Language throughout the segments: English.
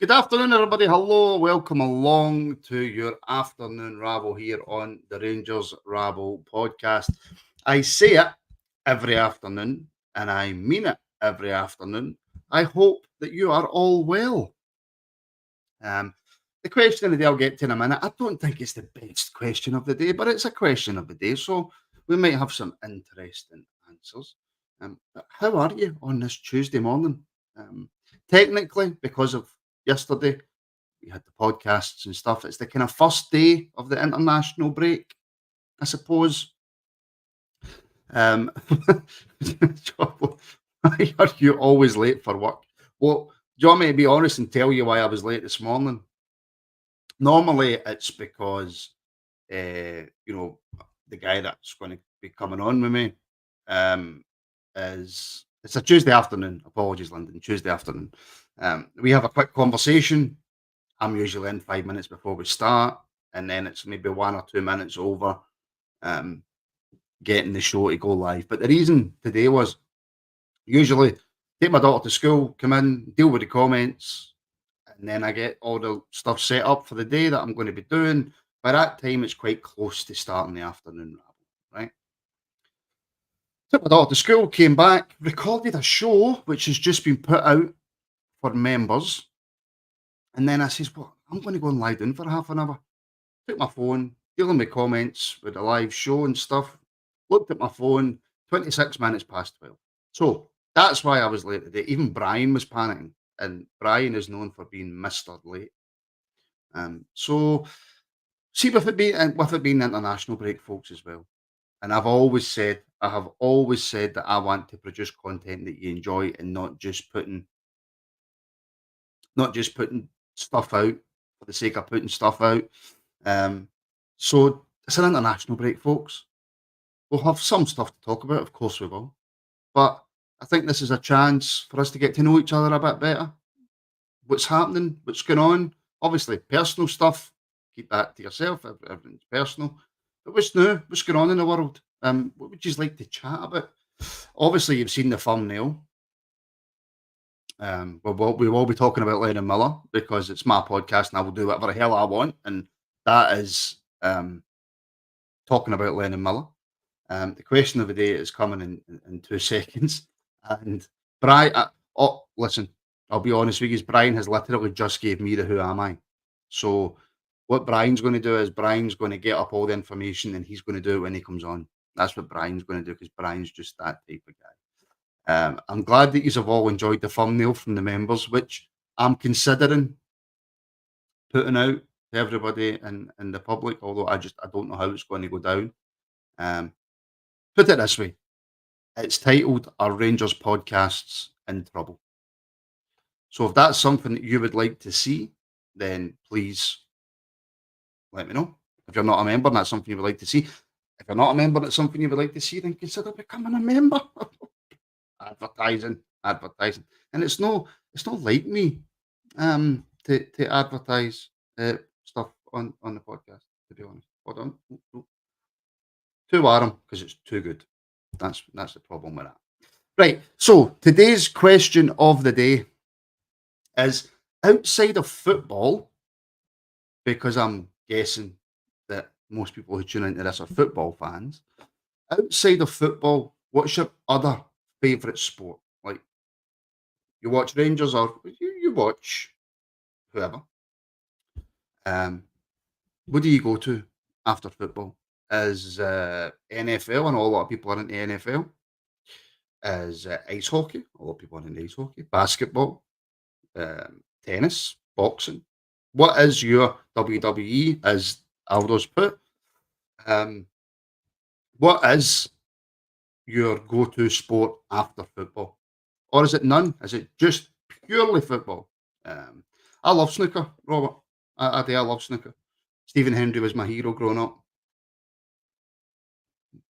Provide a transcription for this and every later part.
Good afternoon, everybody. Hello, welcome along to your afternoon Rabble here on the Rangers Rabble podcast. I say it every afternoon, and I mean it every afternoon. I hope that you are all well. Um, the question of the day I'll get to in a minute. I don't think it's the best question of the day, but it's a question of the day, so we might have some interesting answers. But how are you on this Tuesday morning? Technically, because of yesterday, we had the podcasts and stuff. It's the kind of first day of the international break, I suppose. Um, why are you always late for work? Well, do you want me to be honest and tell you why I was late this morning? Normally, it's because you know the guy that's going to be coming on with me um, is it's a Tuesday afternoon. Apologies, London. Tuesday afternoon. We have a quick conversation. I'm usually in 5 minutes before we start, and then it's maybe 1 or 2 minutes over um, getting the show to go live. But the reason today was usually take my daughter to school, come in, deal with the comments, and then I get all the stuff set up for the day that I'm going to be doing. By that time, it's quite close to starting the afternoon rabble, right? Took my daughter to school, came back, recorded a show which has just been put out for members. And then I says, well, I'm going to go and lie down for half an hour. Took my phone, dealing with comments with the live show and stuff. Looked at my phone, 26 minutes past 12. So that's why I was late today. Even Brian was panicking. And Brian is known for being Mr. Late. So see with it being the international break, folks, as well. And I have always said that I want to produce content that you enjoy and not just putting stuff out for the sake of putting stuff out. Um, so it's an international break, folks. We'll have some stuff to talk about, of course we will. But I think this is a chance for us to get to know each other a bit better. What's happening, what's going on. Obviously, personal stuff, keep that to yourself. Everything's personal. But what's new? What's going on in the world? What would you like to chat about? Obviously, you've seen the thumbnail. We will be talking about Lennon Miller because it's my podcast and I will do whatever the hell I want, and that is talking about Lennon Miller. The question of the day is coming in 2 seconds, and Brian. Oh, listen, I'll be honest with you. Brian has literally just gave me the who am I. So what Brian's going to do is Brian's going to get up all the information and he's going to do it when he comes on. That's what Brian's going to do because Brian's just that type of guy. I'm glad that you have all enjoyed the thumbnail from the members, which I'm considering putting out to everybody and the public, although I don't know how it's going to go down. Put it this way. It's titled Are Rangers Podcasts in Trouble? So if that's something that you would like to see, then please let me know. If you're not a member and that's something you would like to see. If you're not a member and it's something you would like to see, then consider becoming a member. Advertising. And it's no like me to advertise stuff on the podcast, to be honest. Hold on. Too warm because it's too good. That's the problem with that. Right. So today's question of the day is outside of football, because I'm guessing that most people who tune into this are football fans. Outside of football, what's your other favourite sport? Like you watch Rangers or you watch whoever. What do you go to after football? Is NFL, and a lot of people are into NFL. Is ice hockey? A lot of people are into ice hockey. Basketball, tennis, boxing. What is your WWE, as Aldo's put? What is your go-to sport after football? Or is it none? Is it just purely football? I love snooker, Robert. I do. I love snooker. Stephen Hendry was my hero growing up.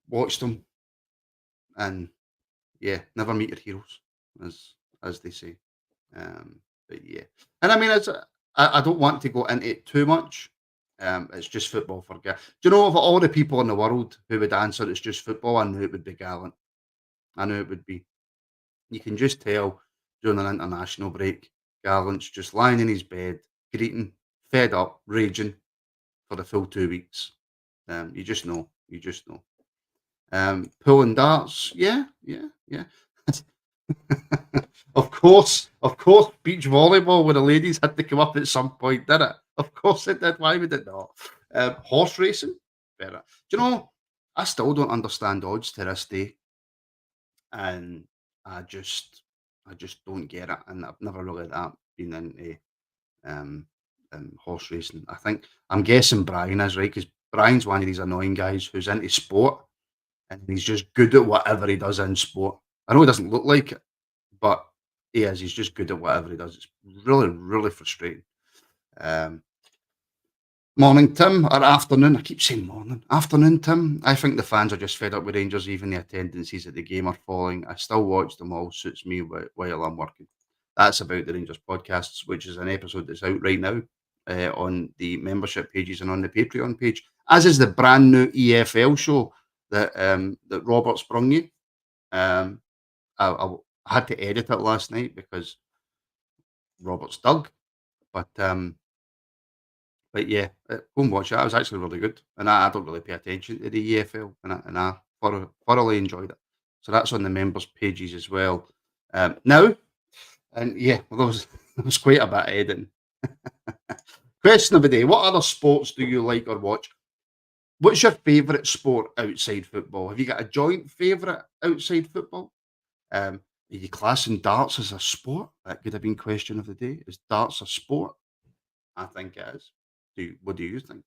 Watched him, and yeah, never meet your heroes, as they say. But yeah, and I mean, I don't want to go into it too much. It's just football for girls. Do you know, of all the people in the world who would answer it's just football, I knew it would be Gallant. I knew it would be. You can just tell during an international break, Gallant's just lying in his bed, greeting, fed up, raging for the full 2 weeks. You just know. You just know. Pulling darts, yeah, yeah, yeah. Of course, beach volleyball with the ladies had to come up at some point, did it? Of course it did. Why would it not? Horse racing, better. Do you know? I still don't understand odds to this day, and I just, I just don't get it. And I've never really that been into um, horse racing. I think I'm guessing Brian is right because Brian's one of these annoying guys who's into sport and he's just good at whatever he does in sport. I know he doesn't look like it, but he is. He's just good at whatever he does. It's really, really frustrating. Um, Morning, Tim, or afternoon. I keep saying morning. Afternoon, Tim. I think the fans are just fed up with Rangers. Even the attendances at the game are falling. I still watch them all. Suits me while I'm working. That's about the Rangers podcasts, which is an episode that's out right now on the membership pages and on the Patreon page, as is the brand new EFL show that Robert's brung you. Um, I had to edit it last night because Robert's Doug, but yeah, go and watch it. It was actually really good, and I don't really pay attention to the EFL, and I thoroughly enjoyed it. So that's on the members pages as well. Now, and yeah, well, there was quite a bit of editing. Question of the day: what other sports do you like or watch? What's your favourite sport outside football? Have you got a joint favourite outside football? Are you classing darts as a sport? That could have been question of the day. Is darts a sport? I think it is. What do you think?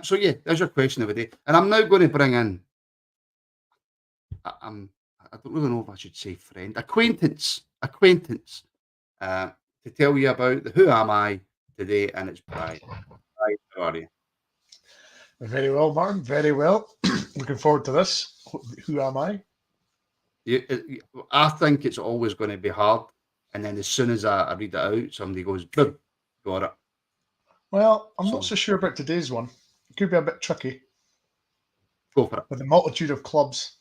So yeah, there's your question of the day. And I'm now going to bring in I don't really know if I should say friend, acquaintance, to tell you about the Who Am I today, and it's Brian. Brian, how are you? Very well, Martin. Very well. Looking forward to this. Who am I? I think it's always going to be hard, and then as soon as I read it out, somebody goes, boom, got it. Well, I'm not So so sure about today's one. It could be a bit tricky go for it. with the multitude of clubs.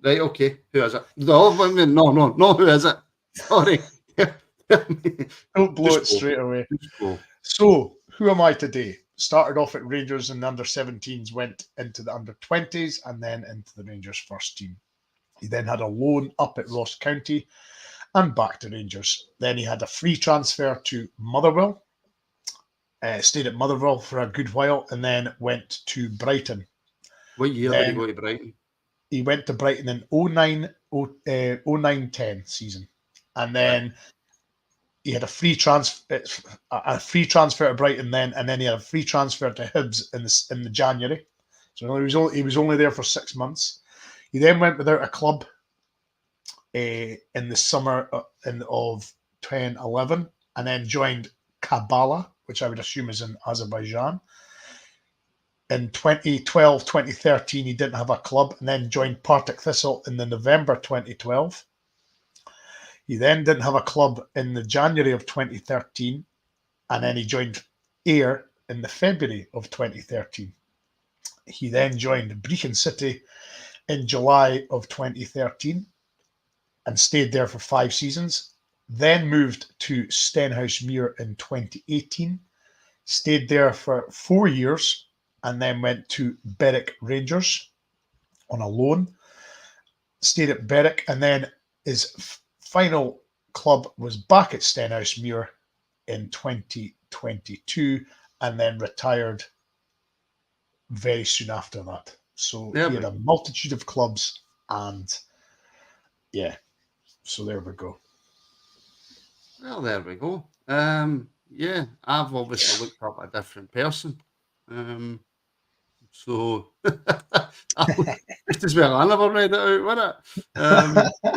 Right, okay. Who is it? No, no, who is it? Sorry. Don't blow it Just go. straight away. Just go. So, who am I today? Started off at Rangers in the under 17s, went into the under 20s, and then into the Rangers first team. He then had a loan up at Ross County and back to Rangers. Then he had a free transfer to Motherwell, stayed at Motherwell for a good while, and then went to Brighton. What year did he go to Brighton? He went to Brighton in 09-10 season. And then he had a free transfer to Brighton then, and then he had a free transfer to Hibs in the January. So he was only there for 6 months. He then went without a club in the summer of 2011, and then joined Kabala, which I would assume is in Azerbaijan. In 2012, 2013, he didn't have a club, and then joined Partick Thistle in the November 2012. He then didn't have a club in the January of 2013, and then he joined Ayr in the February of 2013. He then joined Brecon City in July of 2013 and stayed there for 5 seasons. Then moved to Stenhousemuir in 2018, stayed there for 4 years, and then went to Berwick Rangers on a loan. Stayed at Berwick, and then his final club was back at Stenhousemuir in 2022, and then retired very soon after that. So he had a multitude of clubs, and yeah, so there we go. Well, there we go. Yeah, I've obviously looked up a different person. So just as well, I never read it out, wasn't it?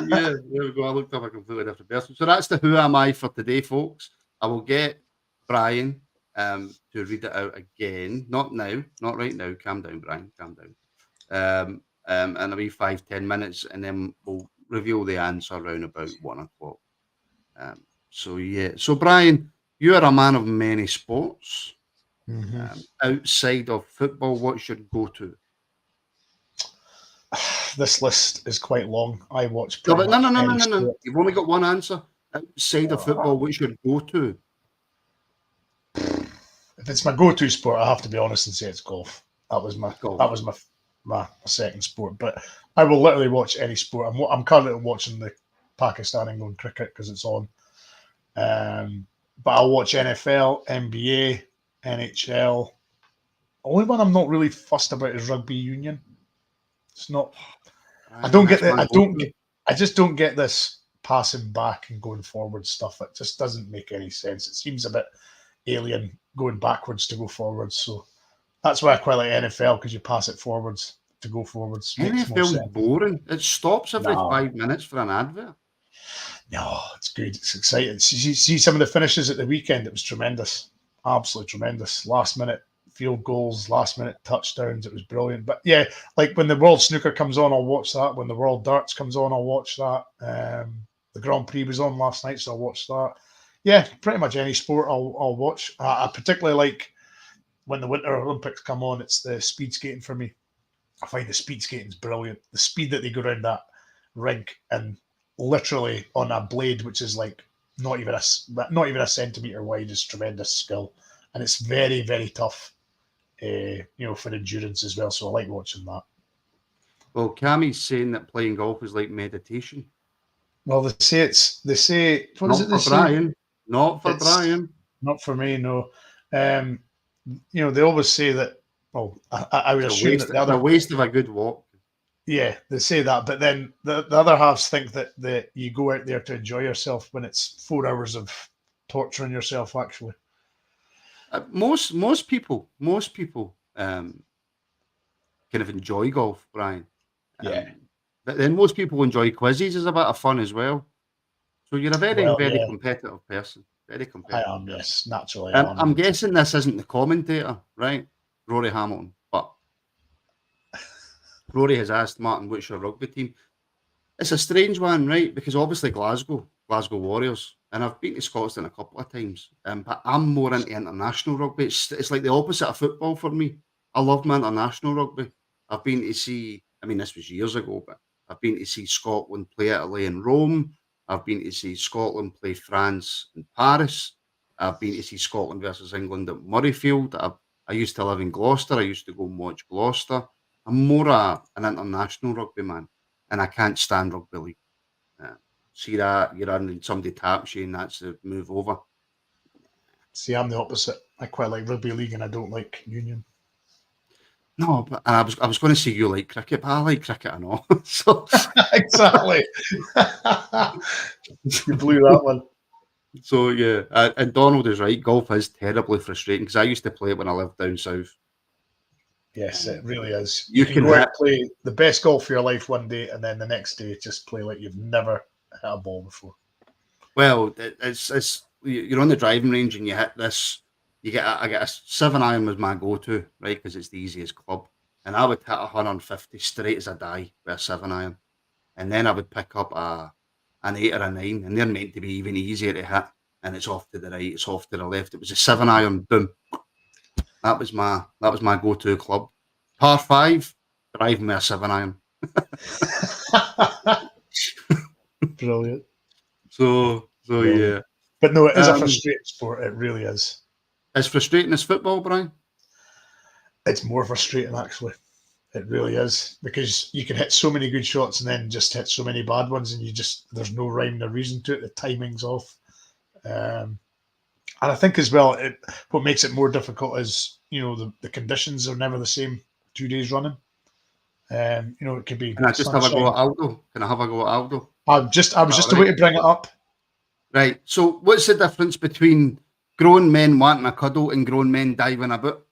Yeah, there we go. I looked up a completely different person. So that's the Who Am I for today, folks. I will get Brian to read it out again. Not now, not right now. Calm down, Brian. Calm down. And a wee 5-10 minutes, and then we'll reveal the answer around about 1 o'clock. So yeah. So Brian, you are a man of many sports. Outside of football, what's your go-to? This list is quite long. I watch No, pretty but much no. You've only got one answer. Outside of football, what's your go-to? If it's my go-to sport, I have to be honest and say it's golf. That was my Golf. that was my second sport. But I will literally watch any sport. I'm currently watching the Pakistan England cricket because it's on. But I'll watch NFL, NBA, NHL. Only one I'm not really fussed about is rugby union. It's not. I don't get that. I just don't get this passing back and going forward stuff. It just doesn't make any sense. It seems a bit alien going backwards to go forwards. So that's why I quite like NFL because you pass it forwards to go forwards. Makes more NFL's sense. boring. It stops every No. 5 minutes for an advert. No, it's good. It's exciting. See some of the finishes at the weekend. It was tremendous. Absolutely tremendous. Last minute field goals, last minute touchdowns. It was brilliant. But yeah, like when the World Snooker comes on, I'll watch that. When the World Darts comes on, I'll watch that. The Grand Prix was on last night, so I'll watch that. Yeah, pretty much any sport I'll watch. I particularly like when the Winter Olympics come on. It's the speed skating for me. I find the speed skating's brilliant. The speed that they go around that rink and literally on a blade, which is like not even a centimeter wide, is tremendous skill, and it's very, very tough. For endurance as well. So I like watching that. Well, Cammie's saying that playing golf is like meditation. Well, they say what Not is it? They for say Brian. Not for it's Brian. not for me. No, they always say that. Well, I would It's a assume waste. that the It's a other, waste of a good walk. yeah, they say that, but then the other halves think that you go out there to enjoy yourself when it's 4 hours of torturing yourself. Actually, Most people kind of enjoy golf, Brian. yeah. But then most people enjoy quizzes as a bit of fun as well. So you're a very, Well, very yeah, competitive person. Very I competitive am. person. Yes, naturally, I I'm am. guessing this isn't the commentator, right? Rory Hamilton. But Rory has asked Martin, "What's your rugby team?" It's a strange one, right? Because obviously Glasgow Warriors, and I've been to Scotland a couple of times, but I'm more into international rugby. It's like the opposite of football for me. I love my international rugby. I've been to see, I mean, this was years ago, but I've been to see Scotland play Italy in Rome. I've been to see Scotland play France in Paris. I've been to see Scotland versus England at Murrayfield. I used to live in Gloucester. I used to go and watch Gloucester. I'm more an international rugby man, and I can't stand rugby league. Uh, See that you're on and somebody taps you, and that's the move over. See, I'm the opposite. I quite like rugby league, and I don't like union. No, but and I was going to say you like cricket, but I like cricket and all. So, Exactly. You blew that one. so yeah, and Donald is right. Golf is terribly frustrating because I used to play it when I lived down south. Yes, it really is. You You can can go out hit and play the best golf of your life one day, and then the next day just play like you've never hit a ball before. well. It's you're on the driving range and you hit this. I get a 7-iron was my go-to, right? Because it's the easiest club, and I would hit 150 straight as a die with a 7-iron. And then I would pick up an 8 or a 9, and they're meant to be even easier to hit. And it's off to the right, it's off to the left. It was a 7-iron, boom. That was my go-to club. Par five, driving with a 7-iron. Brilliant. So Brilliant. yeah. But no, it is a Um, frustrating sport. It really is. as frustrating as football, Brian. It's more frustrating, actually. It really is because you can hit so many good shots and then just hit so many bad ones, and there's no rhyme or reason to it. The timing's off. Um, and I think as well, what makes it more difficult is the conditions are never the same 2 days running. It could be Can I just have a go sunshine. at Aldo? Can I have a go at Aldo? I was just All a way right. to bring it up. Right. So what's the difference between grown men wanting a cuddle and grown men diving about?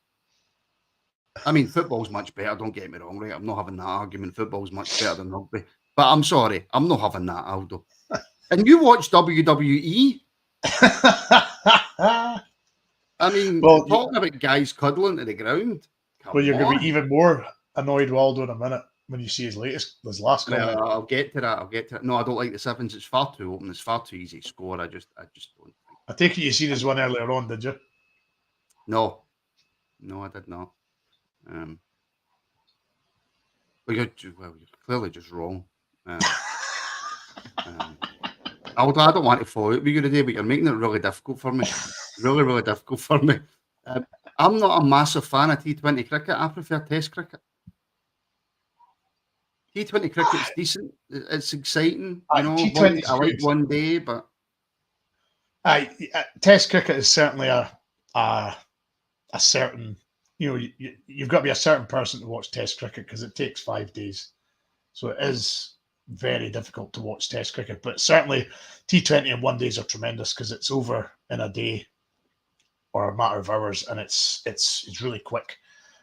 I mean, football's much better, don't get me wrong, right? I'm not having that argument. Football's much better than rugby. But I'm sorry, I'm not having that, Aldo. And you watch WWE? I mean, well, talking about guys cuddling to the ground. well, Come you're going to be on. even more annoyed with Aldo in a minute when you see his last comment. Well, I'll get to that. No, I don't like the sevens. It's far too open. It's far too easy to score. I just don't think. I take it you seen his one earlier on, did you? No, no, I did not. Um, well, you're clearly just wrong. Um, Although I don't want to fall out with you today, but you're making it really difficult for me. Really, really difficult for me. Um, I'm not a massive fan of T20 cricket. I prefer Test cricket. T20 cricket's decent. It's exciting. You know, T20 is I like good. one day, but Test cricket is certainly a certain, you've got to be a certain person to watch Test cricket because it takes 5 days. So it is very difficult to watch Test cricket. But certainly T20 and one days are tremendous because it's over in a day or a matter of hours, and it's really quick.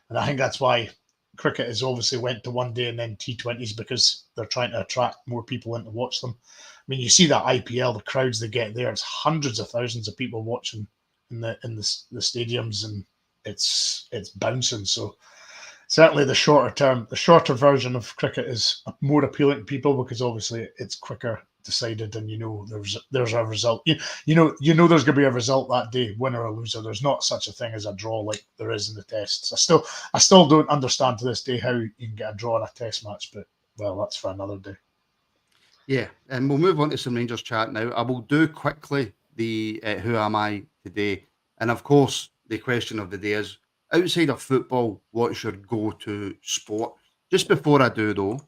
And I think that's why cricket has obviously went to one day and then T20s, because they're trying to attract more people in to watch them. I mean, you see that IPL, the crowds they get there, it's hundreds of thousands of people watching in the stadiums, and it's bouncing. So certainly the shorter version of cricket is more appealing to people because obviously it's quicker decided, and there's a result. There's going to be a result that day, winner or loser. There's not such a thing as a draw like there is in the tests. I still don't understand to this day how you can get a draw in a test match, but well, that's for another day. yeah, and we'll move on to some Rangers chat now. I will do quickly the who am I today, and of course the question of the day is, outside of football, what's your go-to sport? Just before I do though,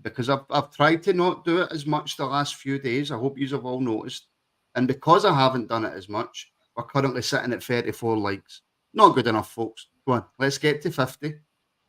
because I've tried to not do it as much the last few days. I hope you have all noticed, and because I haven't done it as much, we're currently sitting at 34 likes. Not good enough, folks. Go on, let's get to 50.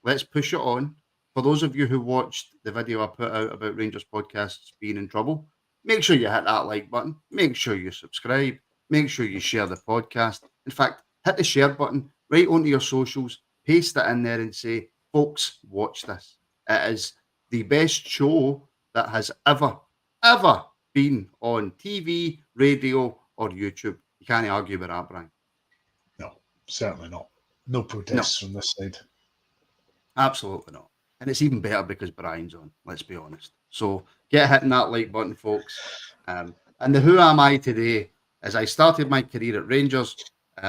Let's push it on. For those of you who watched the video I put out about Rangers podcasts being in trouble, make sure you hit that like button. Make sure you subscribe. Make sure you share the podcast. In fact, hit the share button right onto your socials, paste it in there and say, folks, watch this. It is the best show that has ever been on TV, radio, or YouTube. You can't argue with that, Brian. No, certainly not. No protests from this side. Absolutely not. And it's even better because Brian's on, let's be honest. So get hitting that like button, folks. And the who am I today is I started my career at Rangers,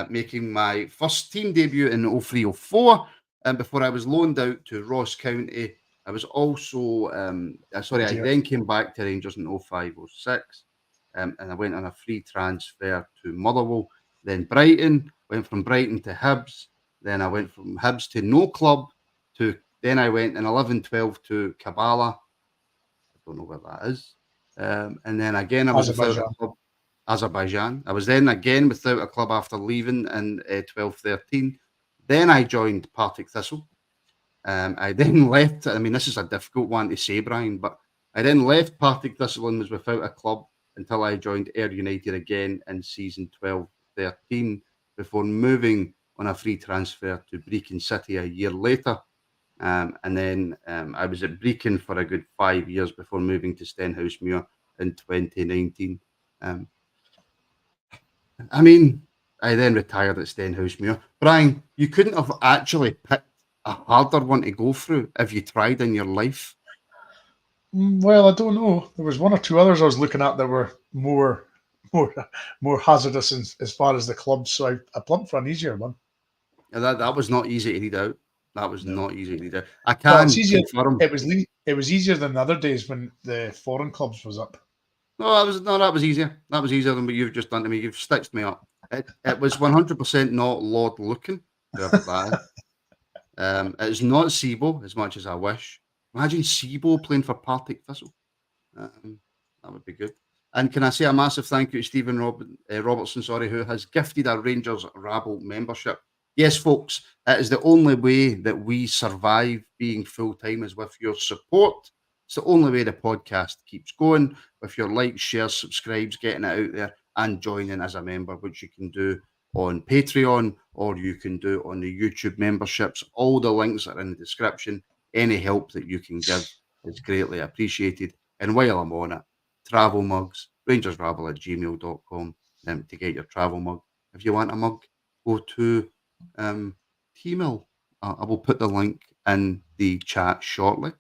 making my first team debut in 03-04. And before I was loaned out to Ross County, I was also, I then came back to Rangers in 05-06. And I went on a free transfer to Motherwell, then Brighton, went from Brighton to Hibs. Then I went from Hibs to no club. Then I went in 11-12 to Kabbalah. I don't know where that is. And then again, I was without a club, Azerbaijan. I was then again without a club after leaving in 12-13. Then I joined Partick Thistle. I then left. I mean, this is a difficult one to say, Brian, but I then left Partick Thistle and was without a club until I joined Ayr United again in season 12-13 before moving on a free transfer to Brecon City a year later. And then I was at Brecon for a good 5 years before moving to Stenhousemuir in 2019. I mean, I then retired at Stenhousemuir. Brian, you couldn't have actually picked a harder one to go through if you tried in your life. Well, I don't know. There was one or two others I was looking at that were more hazardous as far as the clubs. So I plumped for an easier one. Yeah, that was not easy to read out. That was not easy to read out. I Well, can confirm. It was easier than the other days when the foreign clubs was up. That was easier. That was easier than what you've just done to me. You've stitched me up. It was 100% not Lord Lucan, whoever that is. It's not Sibo, as much as I wish. Imagine Sibo playing for Partick Thistle. That would be good. And can I say a massive thank you to Stephen Robertson, who has gifted our Rangers Rabble membership. Yes, folks, it is the only way that we survive being full-time is with your support. It's the only way the podcast keeps going, with your likes, shares, subscribes, getting it out there, and joining as a member, which you can do on Patreon or you can do on the YouTube memberships. All the links are in the description. Any help that you can give is greatly appreciated. And while I'm on it, travel mugs, rangersrabble@gmail.com to get your travel mug. If you want a mug, go to T-Mill. I will put the link in the chat shortly,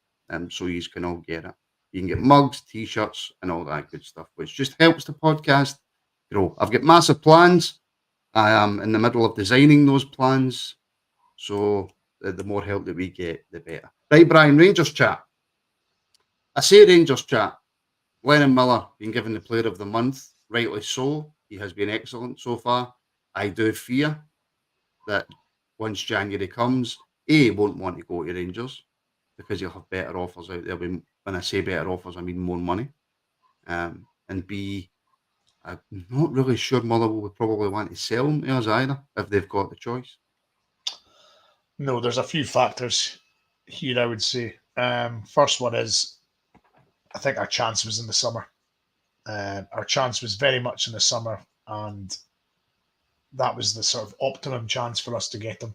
so you can all get it. You can get mugs, t-shirts, and all that good stuff, which just helps the podcast grow. I've got massive plans. I am in the middle of designing those plans, so the more help that we get, the better. Right, Brian, Rangers chat. I say Rangers chat Lennon Miller being given the Player of the Month, rightly so. He has been excellent so far. I do fear that once January comes, A, he won't want to go to Rangers because he'll have better offers out there. When I say better offers, I mean more money. And B, I'm not really sure Motherwell would probably want to sell him to us either if they've got the choice. No, there's a few factors here, I would say. First one is, I think our chance was in the summer. Our chance was very much in the summer, and that was the sort of optimum chance for us to get him.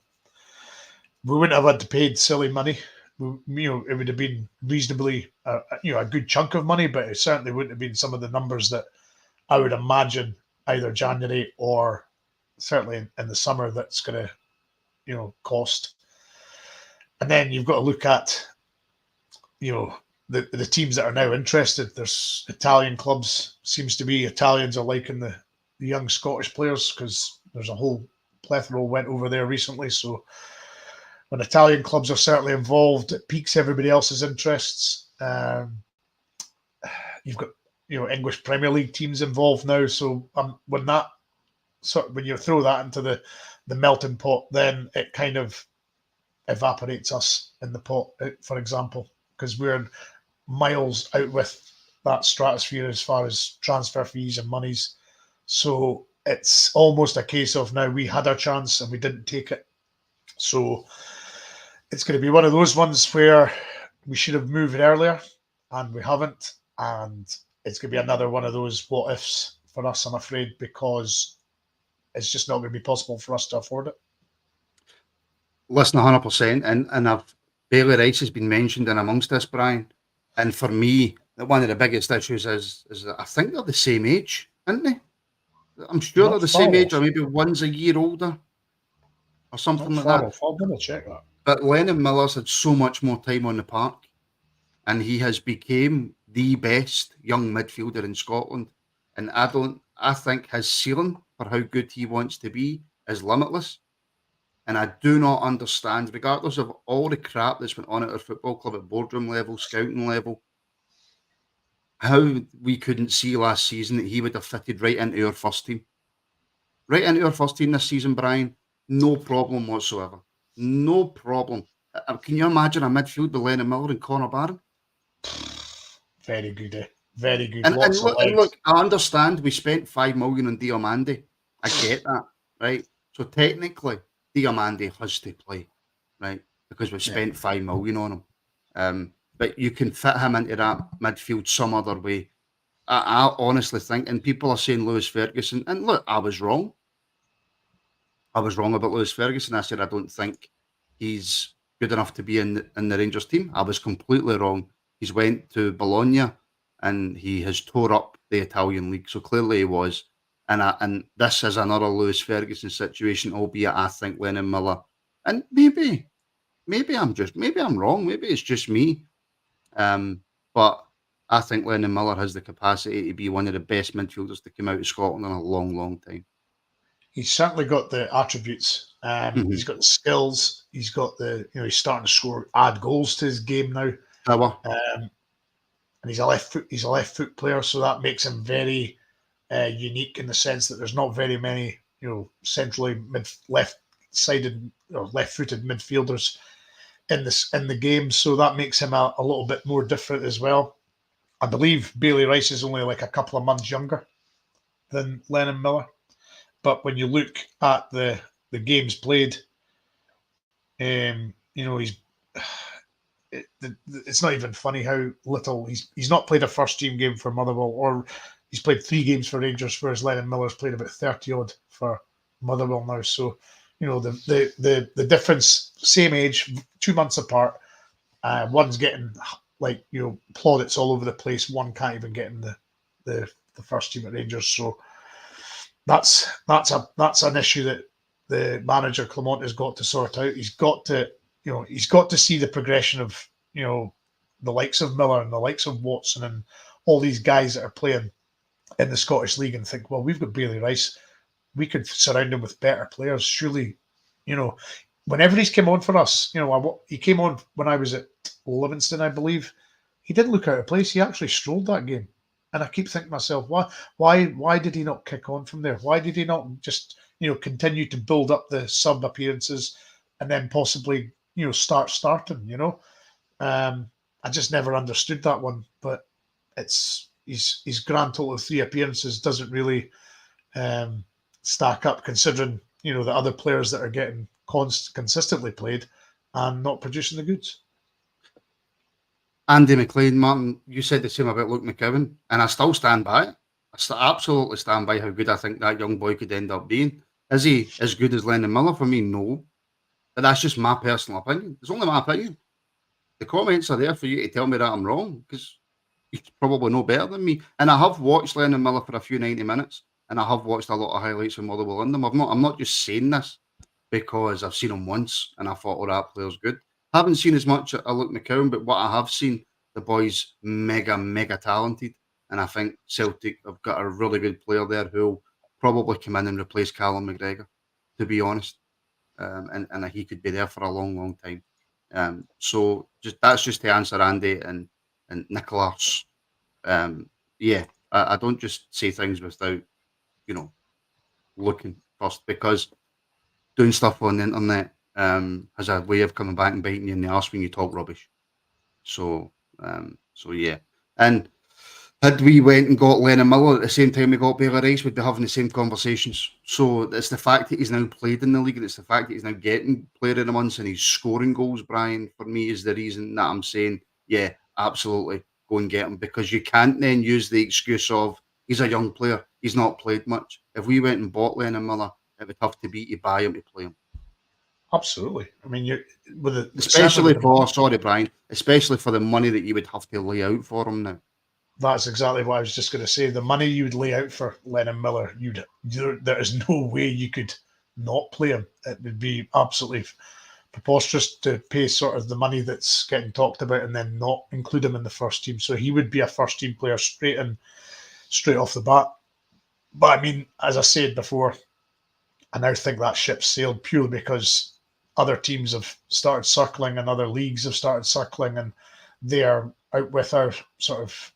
We wouldn't have had to pay silly money. It would have been reasonably, a good chunk of money, but it certainly wouldn't have been some of the numbers that I would imagine either January or certainly in the summer that's going to, cost. And then you've got to look at, the teams that are now interested. There's Italian clubs. Seems to be Italians are liking the young Scottish players because there's a whole plethora went over there recently. So when Italian clubs are certainly involved, it piques everybody else's interests. You've got English Premier League teams involved now. So when you throw that into the melting pot, then it kind of evaporates us in the pot, for example, because we're miles out with that stratosphere as far as transfer fees and monies. So it's almost a case of now we had our chance and we didn't take it. So it's going to be one of those ones where we should have moved earlier and we haven't. And it's going to be another one of those what ifs for us, I'm afraid, because it's just not going to be possible for us to afford it. Listen, 100%. And Bailey Rice has been mentioned in amongst this, Brian. And for me, one of the biggest issues is that I think they're the same age, aren't they? I'm sure they're the same age, or maybe one's a year older or something like that. I'll double check that. But Lennon Miller's had so much more time on the park, and he has become the best young midfielder in Scotland. And I think his ceiling for how good he wants to be is limitless. And I do not understand, regardless of all the crap that's been on at our football club at boardroom level, scouting level, how we couldn't see last season that he would have fitted right into our first team. Right into our first team this season, Brian. No problem whatsoever. No problem. Can you imagine a midfield with Lennon Miller and Conor Barron? Very good, Very good. And look, I understand we spent $5 million on Diomande. I get that, right? So technically, Diomande has to play, right? Because we've spent $5 million on him. But you can fit him into that midfield some other way. I honestly think, and people are saying Lewis Ferguson, and look, I was wrong. I was wrong about Lewis Ferguson. I said I don't think he's good enough to be in the Rangers team. I was completely wrong. He's went to Bologna and he has tore up the Italian league. So clearly he was. And this is another Lewis Ferguson situation, albeit I think Lennon Miller. And maybe I'm wrong. Maybe it's just me. But I think Lennon Miller has the capacity to be one of the best midfielders to come out of Scotland in a long, long time. He's certainly got the attributes. He's got the skills. He's got he's starting to add goals to his game now. And he's a left foot player, so that makes him very unique in the sense that there's not very many, centrally left-sided or left-footed midfielders in the game. So that makes him a little bit more different as well. I believe Bailey Rice is only like a couple of months younger than Lennon Miller. But when you look at the games played, he's it's not even funny how little he's not played a first team game for Motherwell, or he's played 3 games for Rangers, whereas Lennon Miller's played about 30 odd for Motherwell now. So the difference, same age, 2 months apart. One's getting plaudits all over the place. One can't even get in the first team at Rangers. So that's an issue that the manager Clement has got to sort out. He's got to see the progression of the likes of Miller and the likes of Watson and all these guys that are playing in the Scottish League and think, well, we've got Bailey Rice, we could surround him with better players. Surely, whenever he's come on for us, he came on when I was at Livingston, I believe. He didn't look out of place. He actually strolled that game. And I keep thinking to myself, why did he not kick on from there? Why did he not just, continue to build up the sub appearances and then possibly, start starting, I just never understood that one. But it's his grand total of 3 appearances doesn't really stack up, considering, the other players that are getting consistently played and not producing the goods. Andy McLean, Martin, you said the same about Luke McGowan, and I still stand by it. Absolutely stand by how good I think that young boy could end up being. Is he as good as Lennon Miller? For me, no. But that's just my personal opinion. It's only my opinion. The comments are there for you to tell me that I'm wrong, because you probably know better than me. And I have watched Lennon Miller for a few 90 minutes, and I have watched a lot of highlights from Motherwell in them. I'm not just saying this because I've seen him once and I thought, oh, that player's good. I haven't seen as much of Luke McCowan, but what I have seen, the boy's mega, mega talented. And I think Celtic have got a really good player there who'll probably come in and replace Callum McGregor, to be honest. And he could be there for a long, long time. So that's just to answer Andy and Nicholas. Yeah, I don't just say things without, looking first, because doing stuff on the internet has a way of coming back and biting you in the arse when you talk rubbish. So yeah. And had we went and got Lennon Miller at the same time we got Bailey Rice, we'd be having the same conversations. So it's the fact that he's now played in the league, and it's the fact that he's now getting player of the month and he's scoring goals, Brian, for me is the reason that I'm saying, yeah, absolutely, go and get him. Because you can't then use the excuse of, he's a young player, he's not played much. If we went and bought Lennon Miller, it would have to be to buy him to play him. Absolutely. I mean, especially for the money that you would have to lay out for him now. That's exactly what I was just going to say. The money you would lay out for Lennon Miller, there is no way you could not play him. It would be absolutely preposterous to pay sort of the money that's getting talked about and then not include him in the first team. So he would be a first team player straight off the bat. But I mean, as I said before, I now think that ship sailed purely because other teams have started circling and other leagues have started circling, and they are out with our sort of,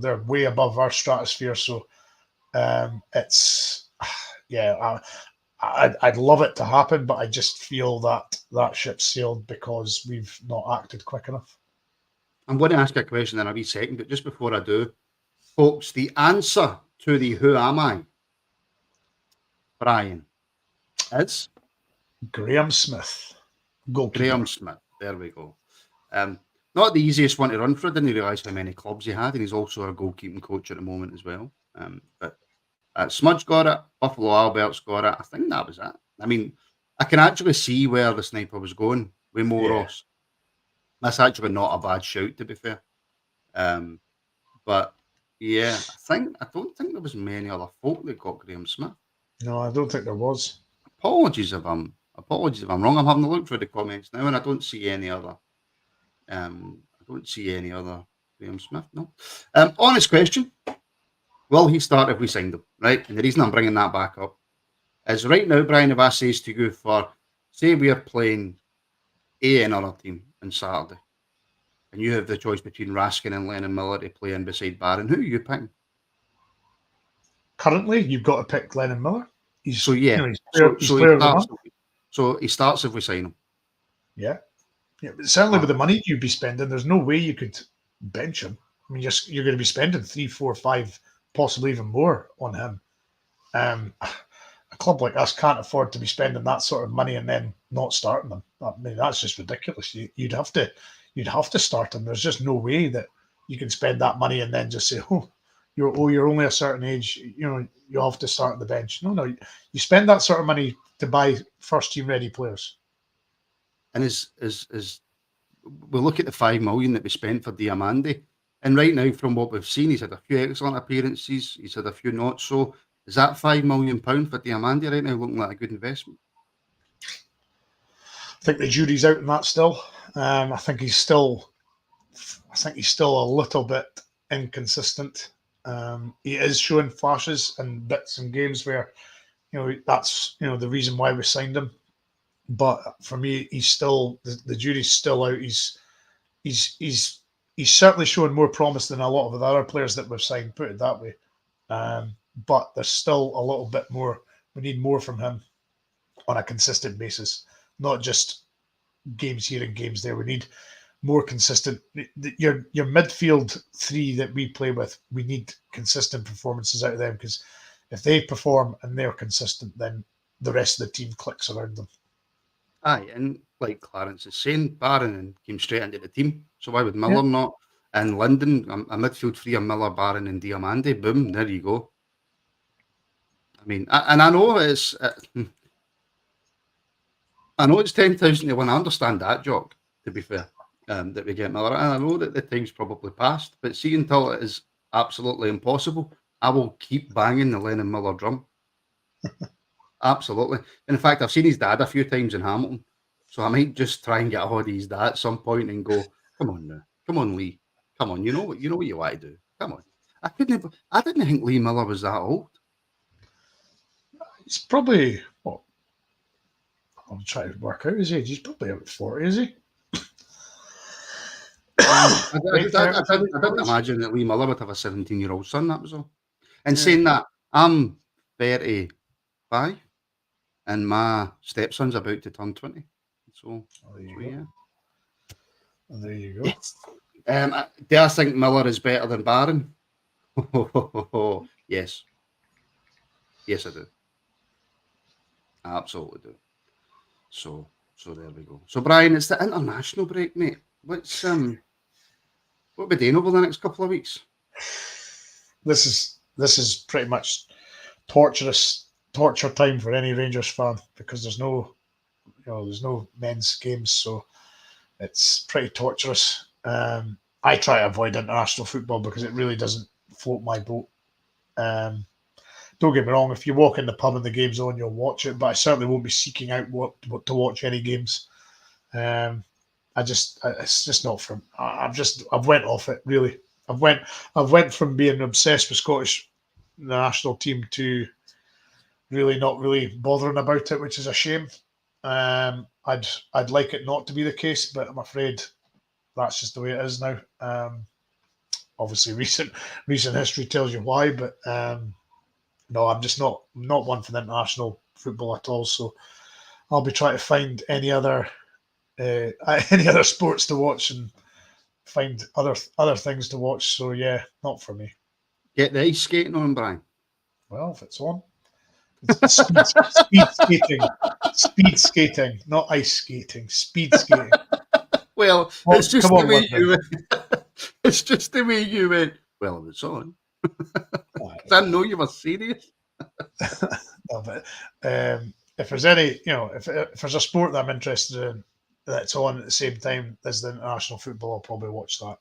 they're way above our stratosphere. So it's, yeah, I'd love it to happen, but I just feel that ship sailed because we've not acted quick enough. I'm going to ask a question in a wee second, but just before I do, folks, the answer to the who am I, Brian, is Graham Smith. Goalkeeper. Graham Smith. There we go. Not the easiest one to run through. Didn't realise how many clubs he had, and he's also a goalkeeping coach at the moment as well. But Smudge got it. Buffalo Albert's got it. I think that was it. I mean, I can actually see where the sniper was going with Mo Ross. That's actually not a bad shout, to be fair. But yeah, I don't think there was many other folk that got Graham Smith. No, I don't think there was. Apologies if I'm wrong. I'm having a look through the comments now, and I don't see any other. Graham Smith. No. Honest question: will he start if we signed him? Right, and the reason I'm bringing that back up is right now, Brian, if I says to you, for say we are playing another team on Saturday, and you have the choice between Raskin and Lennon Miller to play in beside Barron, who are you picking? Currently, you've got to pick Lennon Miller. He starts if we sign him. Yeah, but certainly with the money you'd be spending, there's no way you could bench him. I mean, you're going to be spending 3, 4, 5, possibly even more on him. A club like us can't afford to be spending that sort of money and then not starting them. I mean, that's just ridiculous. You'd have to start him. There's just no way that you can spend that money and then just say, you're only a certain age, you have to start at the bench. No, you spend that sort of money to buy first team ready players. And as we look at the 5 million that we spent for Diamande, and right now from what we've seen, he's had a few excellent appearances, he's had a few not so. Is that £5 million for Diamande right now looking like a good investment? I think the jury's out on that still. I think he's still a little bit inconsistent. He is showing flashes and bits and games where, that's the reason why we signed him. But for me, he's still the jury's still out. He's he's certainly showing more promise than a lot of the other players that we've signed, put it that way. But there's still a little bit more. We need more from him on a consistent basis, not just games here and games there. We need more consistent. Your midfield three that we play with, we need consistent performances out of them, because if they perform and they're consistent, then the rest of the team clicks around them. Aye, and like Clarence is saying, Barron came straight into the team, so why would Miller not? And Linden, a midfield three of Miller, Barron, and Diamande. Boom, there you go. I mean, and I know it's I know it's 10,000 to 1. I understand that, Jock, to be fair, that we get Miller. And I know that the time's probably passed, but see, until it is absolutely impossible, I will keep banging the Lennon Miller drum. Absolutely. And in fact, I've seen his dad a few times in Hamilton, so I might just try and get a hold of his dad at some point and go, come on now. Come on, Lee. Come on, you know what you want to do. Come on. I didn't think Lee Miller was that old. He's probably, what? I'm trying to work out his age. He's probably about 40, is he? I didn't imagine that Lee Miller would have a 17-year-old son, that was all. And saying that, I'm 35 and my stepson's about to turn 20. So, yeah. There you go. Yes. Do I think Miller is better than Barron? Yes. Yes, I do. I absolutely do. So there we go. So Brian, it's the international break, mate. What's what are we doing over the next couple of weeks? This is pretty much torture time for any Rangers fan, because there's no men's games, so it's pretty torturous. I try to avoid international football because it really doesn't float my boat. Don't get me wrong, if you walk in the pub and the game's on, you'll watch it, but I certainly won't be seeking out what to watch any games. It's just not for. I've went off it, really. I've went from being obsessed with Scottish national team to really not really bothering about it, which is a shame. I'd like it not to be the case, but I'm afraid that's just the way it is now. Obviously, recent history tells you why, but no, I'm just not one for the international football at all. So I'll be trying to find any other sports to watch and find other things to watch. So yeah, not for me. Get the ice skating on, Brian. Well, if it's on. It's speed skating, not ice skating. Speed skating. Well, it's just the way you went. It's just the way you went. Well, it's on. I know you were serious. No, but if there's any, if there's a sport that I'm interested in that's on at the same time as the international football, I'll probably watch that.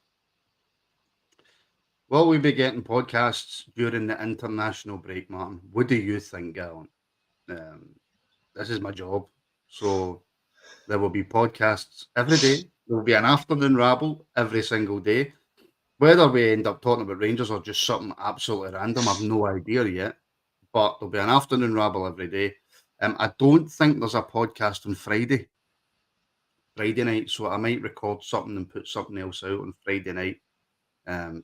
Will we be getting podcasts during the international break, Martin? What do you think, Gallant? This is my job. So there will be podcasts every day. There will be an afternoon Rabble every single day. Whether we end up talking about Rangers or just something absolutely random, I've no idea yet. But there'll be an afternoon Rabble every day. I don't think there's a podcast on Friday night, so I might record something and put something else out on Friday night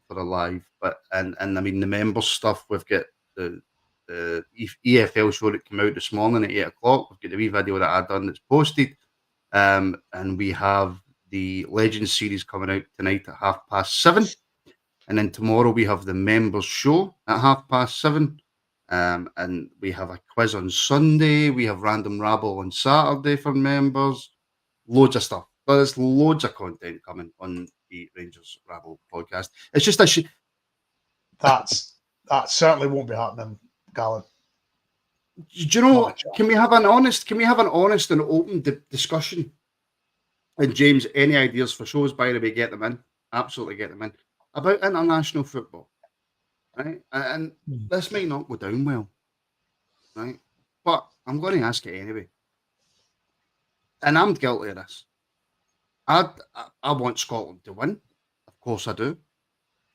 for a live. But and I mean the members stuff, we've got the EFL show that came out this morning at 8 o'clock. We've got the wee video that I done that's posted, and we have the Legends series coming out tonight at 7:30, and then tomorrow we have the members show at 7:30, and we have a quiz on Sunday. We have random Rabble on Saturday for members. Loads of stuff. There's loads of content coming on the Rangers Rabble podcast. It's just that certainly won't be happening, Gallant. Do you know? Can we have an honest and open discussion? And James, any ideas for shows? By the way, get them in. Absolutely get them in about international football, right? And this might not go down well, right? But I'm going to ask it anyway. And I'm guilty of this. I want Scotland to win. Of course I do.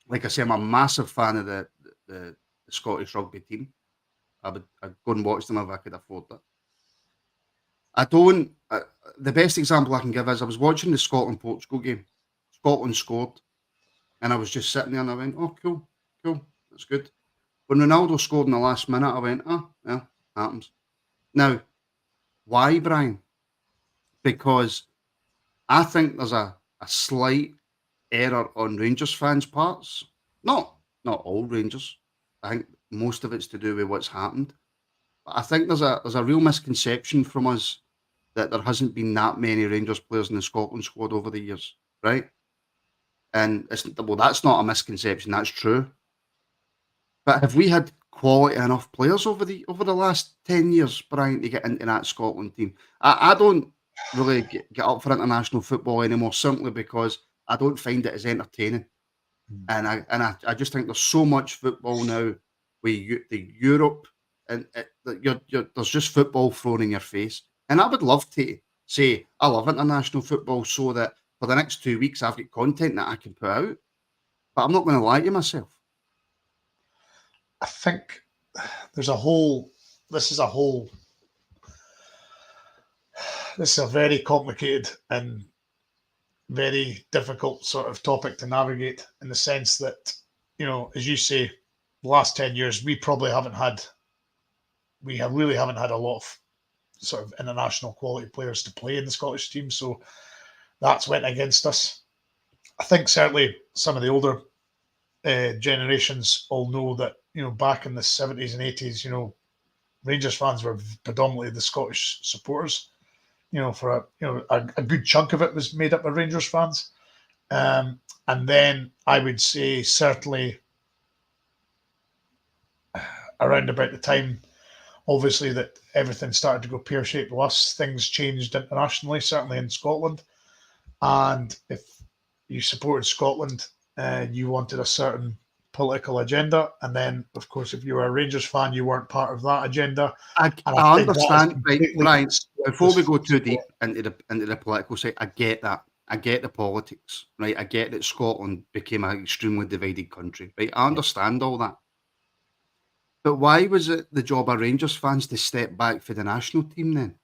Like I say, I'm a massive fan of the Scottish rugby team. I'd go and watch them if I could afford that. I don't. The best example I can give is I was watching the Scotland-Portugal game. Scotland scored. And I was just sitting there and I went, oh, cool, cool, that's good. When Ronaldo scored in the last minute, I went, oh, yeah, happens. Now, why, Brian? Because I think there's a slight error on Rangers fans' parts. Not all Rangers. I think most of it's to do with what's happened. But I think there's a real misconception from us that there hasn't been that many Rangers players in the Scotland squad over the years, right? And it's well, that's not a misconception. That's true. But have we had quality enough players over the last 10 years, Brian, to get into that Scotland team? I don't really get up for international football anymore simply because I don't find it as entertaining. Mm. And I just think there's so much football now with the Europe and that there's just football thrown in your face. And I would love to say I love international football so that for the next 2 weeks I've got content that I can put out. But I'm not going to lie to myself. I think there's a whole. This is a whole. This is a very complicated and very difficult sort of topic to navigate in the sense that, as you say, the last 10 years, we probably haven't had, really haven't had a lot of sort of international quality players to play in the Scottish team. So that's went against us. I think certainly some of the older generations all know that, back in the 70s and 80s, Rangers fans were predominantly the Scottish supporters. For a good chunk of it was made up of Rangers fans. And then I would say certainly around about the time, obviously, that everything started to go pear-shaped with us, things changed internationally, certainly in Scotland. And if you supported Scotland, you wanted a certain political agenda. And then, of course, if you were a Rangers fan, you weren't part of that agenda. I, And I think that has understand, right, completely Brian. Before we go too sport. deep into the political side, I get that. I get the politics, right? I get that Scotland became an extremely divided country, right? I understand all that. But why was it the job of Rangers fans to step back for the national team then?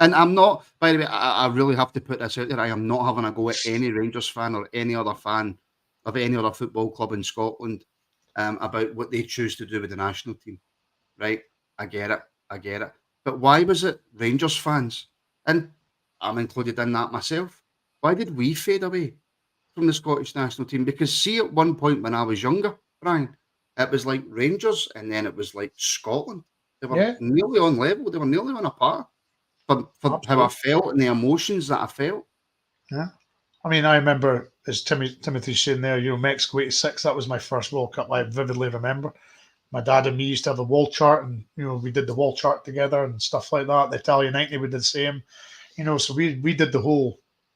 And I'm not, by the way, I really have to put this out there. I am not having a go at any Rangers fan or any other fan of any other football club in Scotland about what they choose to do with the national team, right? I get it. I get it. But why was it Rangers fans? And I'm included in that myself. Why did we fade away from the Scottish national team? Because see, at one point when I was younger, Brian, it was like Rangers and then it was like Scotland. They were Yeah, nearly on level. They were nearly on a par for how I absolutely. felt and the emotions that I felt. Yeah. I mean, I remember, as Timothy's saying there, Mexico '86, that was my first World Cup. I vividly remember. My dad and me used to have a wall chart, and we did the wall chart together and stuff like that. The Italian 90 we did the same, so we did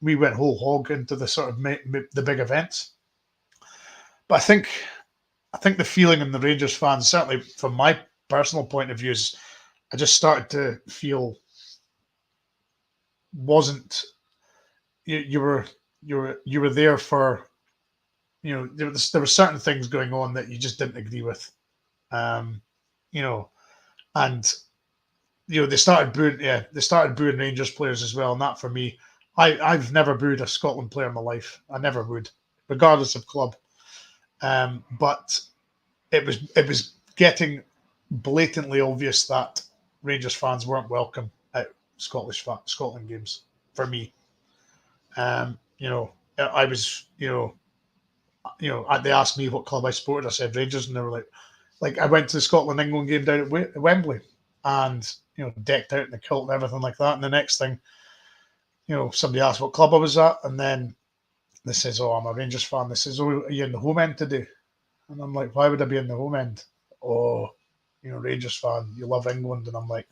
we went whole hog into the sort of the big events. But I think the feeling in the Rangers fans, certainly from my personal point of view, is I just started to feel wasn't you were there for there were certain things going on that you just didn't agree with, um, you know, and they started booing Rangers players as well, and that for me, I've never booed a Scotland player in my life. I never would, regardless of club. But it was getting blatantly obvious that Rangers fans weren't welcome at Scotland games for me. I was, they asked me what club I supported. I said Rangers, and they were like I went to the Scotland England game down at Wembley, and decked out in the kilt and everything like that. And the next thing, somebody asked what club I was at, and then they says, "Oh, I'm a Rangers fan." They says, "Oh, are you in the home end today?" And I'm like, "Why would I be in the home end?" "Oh, Rangers fan, you love England." And I'm like,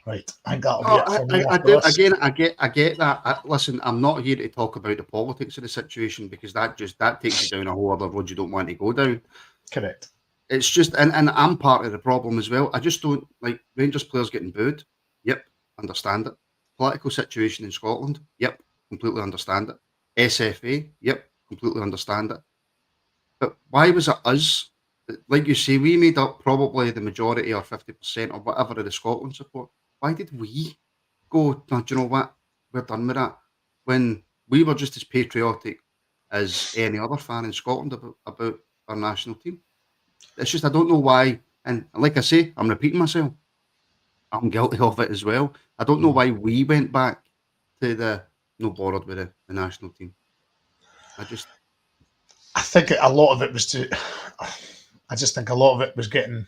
"Right, I think that'll be Oh, it for me I after do. this." Again, I get that. Listen, I'm not here to talk about the politics of the situation because that takes you down a whole other road you don't want to go down. Correct. It's just, and I'm part of the problem as well. I just don't like Rangers players getting booed. Yep, understand it. Political situation in Scotland. Yep, completely understand it. SFA. Yep, completely understand it. But why was it us? Like you say, we made up probably the majority or 50% or whatever of the Scotland support. Why did we go, no, do you know what? We're done with that. When we were just as patriotic as any other fan in Scotland about our national team. It's just I don't know why, and like I say, I'm repeating myself. I'm guilty of it as well. I don't know why we went back to the no bothered with the national team. I think a lot of it was to. I just think a lot of it was getting.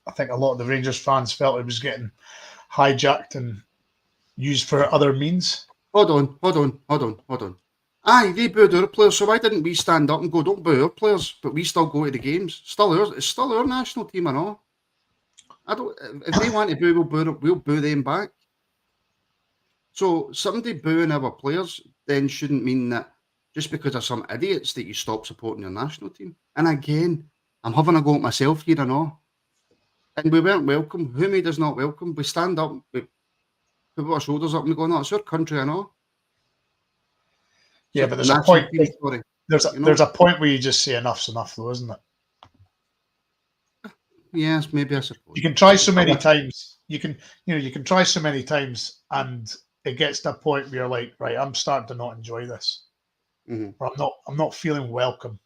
I think a lot of the Rangers fans felt it was getting hijacked and used for other means. Hold on. Aye, they booed our players, so why didn't we stand up and go, don't boo our players, but we still go to the games? It's still our national team and all. I don't. If they want to boo, we'll boo them back. So somebody booing our players then shouldn't mean that just because of some idiots that you stop supporting your national team. And again, I'm having a go at myself here and all. And we weren't welcome. Who made us not welcome? We stand up, we put our shoulders up and we go, no, it's our country and all. Yeah, So but there's a point. team story, There's a point where you just say enough's enough, though, isn't it? Yes, maybe I suppose. You can try so many times. You can try so many times, and it gets to a point where you're like, right, I'm starting to not enjoy this, or I'm not feeling welcome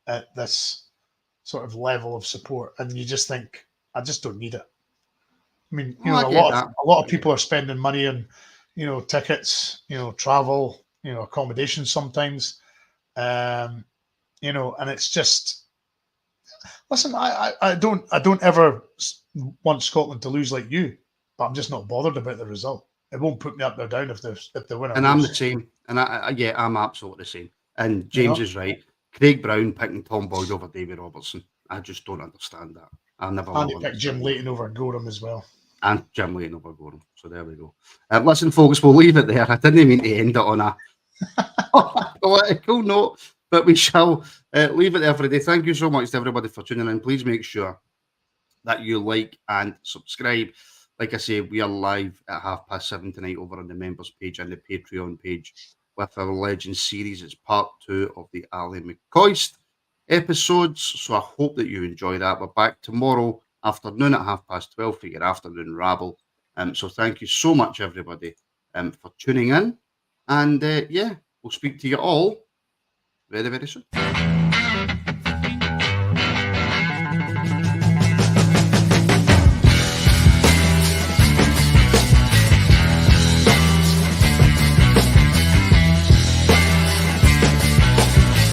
at this sort of level of support, and you just think, I just don't need it. I mean, a lot of people are spending money on, tickets, travel, accommodation sometimes, and it's just. Listen, I don't ever want Scotland to lose like you, but I'm just not bothered about the result. It won't put me up or down if they win. And I'm the same. And I'm absolutely the same. And James is right. Craig Brown picking Tom Boyd over David Robertson. I just don't understand that. I never. And he picked Jim Leighton over Gorham as well. And Jim Leighton over Gorham. So there we go. Listen, folks, we'll leave it there. I didn't mean to end it on a political note. But we shall leave it there for the day. Thank you so much to everybody for tuning in. Please make sure that you like and subscribe. Like I say, we are live at 7:30 tonight over on the members page and the Patreon page with our Legends series. It's part 2 of the Ali McCoist episodes. So I hope that you enjoy that. We're back tomorrow afternoon at 12:30 for your afternoon rabble. So thank you so much, everybody, for tuning in. And we'll speak to you all very, very soon.